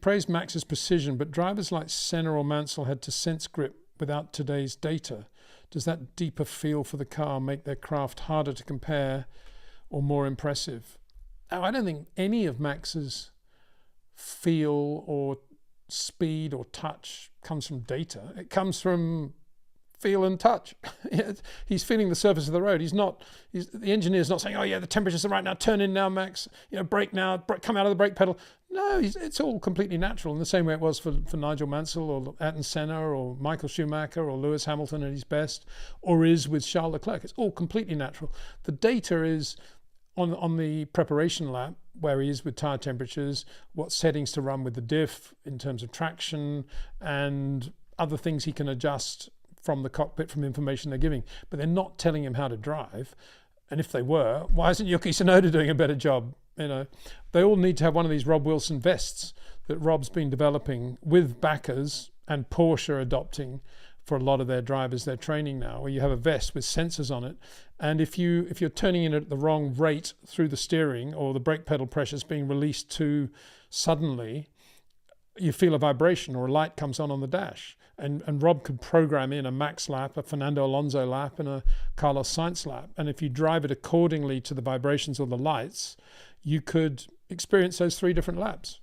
praised Max's precision, but drivers like Senna or Mansell had to sense grip without today's data. Does that deeper feel for the car make their craft harder to compare or more impressive? I don't think any of Max's feel or speed or touch comes from data. It comes from feel and touch. He's feeling the surface of the road. The engineer's not saying, oh yeah, the temperatures are right now, turn in now, Max, brake now, come out of the brake pedal. No, it's all completely natural, in the same way it was for Nigel Mansell or Ayrton Senna or Michael Schumacher or Lewis Hamilton at his best, or is with Charles Leclerc. It's all completely natural. The data is on the preparation lap, where he is with tyre temperatures, what settings to run with the diff in terms of traction, and other things he can adjust from the cockpit from information they're giving. But they're not telling him how to drive. And if they were, why isn't Yuki Tsunoda doing a better job? They all need to have one of these Rob Wilson vests that Rob's been developing with backers, and Porsche adopting for a lot of their drivers, their training now, where you have a vest with sensors on it. And if you're turning in at the wrong rate through the steering, or the brake pedal pressure is being released too suddenly, you feel a vibration or a light comes on the dash. And Rob could program in a Max lap, a Fernando Alonso lap, and a Carlos Sainz lap. And if you drive it accordingly to the vibrations or the lights, you could experience those 3 different laps.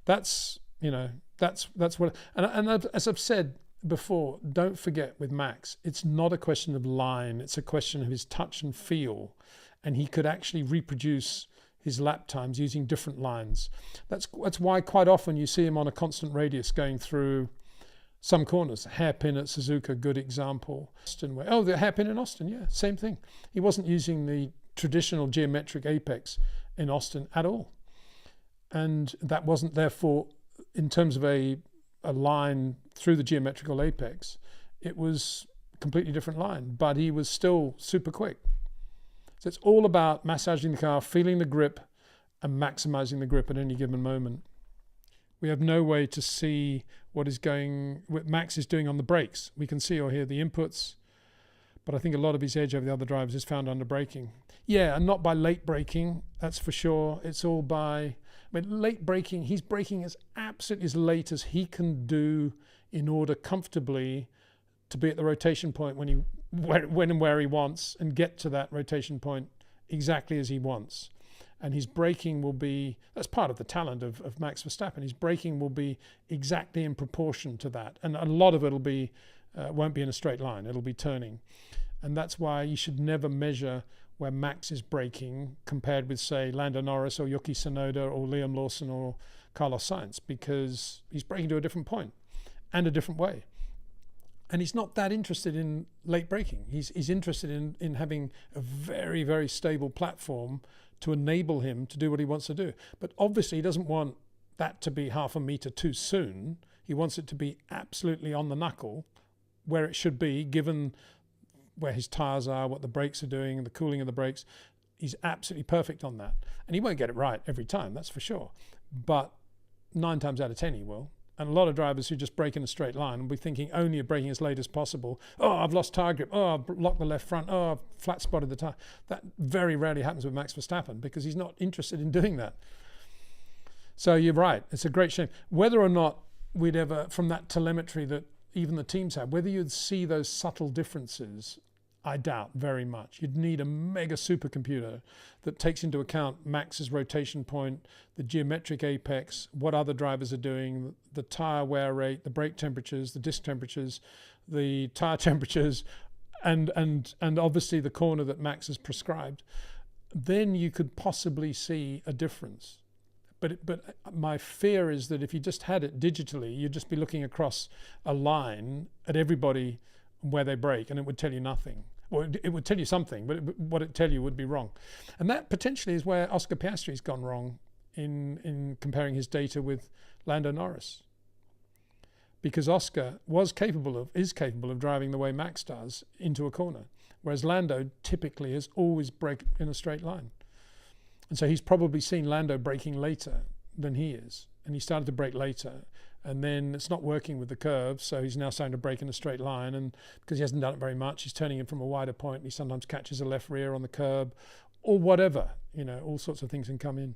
That's what, and as I've said before, don't forget with Max, it's not a question of line, it's a question of his touch and feel. And he could actually reproduce his lap times using different lines. That's why quite often you see him on a constant radius going through some corners. Hairpin at Suzuka, good example. Austin, the hairpin in Austin, yeah, same thing. He wasn't using the traditional geometric apex in Austin at all. And that wasn't therefore, in terms of a line through the geometrical apex, it was a completely different line, but he was still super quick. So it's all about massaging the car, feeling the grip, and maximizing the grip at any given moment. We have no way to see what Max is doing on the brakes. We can see or hear the inputs, but I think a lot of his edge over the other drivers is found under braking. Yeah, and not by late braking, that's for sure. It's all by late braking. He's braking as absolutely as late as he can do in order comfortably to be at the rotation point when and where he wants, and get to that rotation point exactly as he wants. And his braking will be, that's part of the talent of Max Verstappen, his braking will be exactly in proportion to that. And a lot of it won't be in a straight line, it'll be turning. And that's why you should never measure where Max is braking compared with, say, Lando Norris or Yuki Tsunoda or Liam Lawson or Carlos Sainz, because he's braking to a different point and a different way. And he's not that interested in late braking. He's interested in having a very, very stable platform to enable him to do what he wants to do. But obviously he doesn't want that to be half a meter too soon. He wants it to be absolutely on the knuckle where it should be, given where his tires are, what the brakes are doing, the cooling of the brakes. He's absolutely perfect on that. And he won't get it right every time, that's for sure. But 9 times out of 10 he will. And a lot of drivers who just brake in a straight line will be thinking only of braking as late as possible. Oh, I've lost tyre grip. Oh, I've locked the left front. Oh, I've flat spotted the tyre. That very rarely happens with Max Verstappen because he's not interested in doing that. So you're right. It's a great shame. Whether or not we'd ever, from that telemetry that even the teams have, whether you'd see those subtle differences, I doubt very much. You'd need a mega supercomputer that takes into account Max's rotation point, the geometric apex, what other drivers are doing, the tyre wear rate, the brake temperatures, the disc temperatures, the tyre temperatures, and obviously the corner that Max has prescribed. Then you could possibly see a difference. But my fear is that if you just had it digitally, you'd just be looking across a line at everybody where they brake, and it would tell you nothing. Well, it would tell you something, but what it tell you would be wrong. And that potentially is where Oscar Piastri's gone wrong in comparing his data with Lando Norris. Because Oscar is capable of driving the way Max does into a corner, whereas Lando typically has always braked in a straight line. And so he's probably seen Lando braking later than he is. And he started to brake later. And then it's not working with the curve, so he's now starting to brake in a straight line. And because he hasn't done it very much, he's turning in from a wider point. And he sometimes catches a left rear on the curb or whatever. All sorts of things can come in.